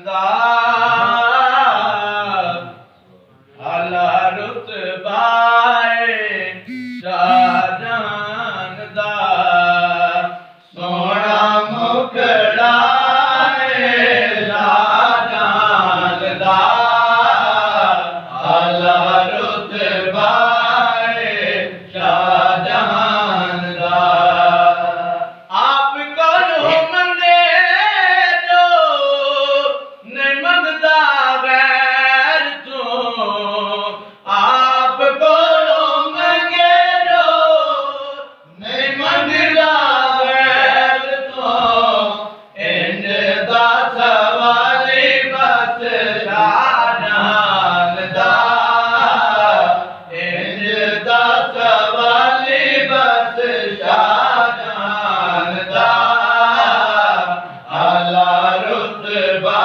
दा आला रुतबा शाहजान दा सोना मुखड़ा शाहजान दा आला रुतबा शाहजान दा आप करो मंदे जो नहीं मंगदा गैर तो आप करो मंगे जो नहीं मंगदा गैर तो इंज दा सवाली बस शाहजान दा इंज दा सवाली बस शाहजान दा आला रुतबा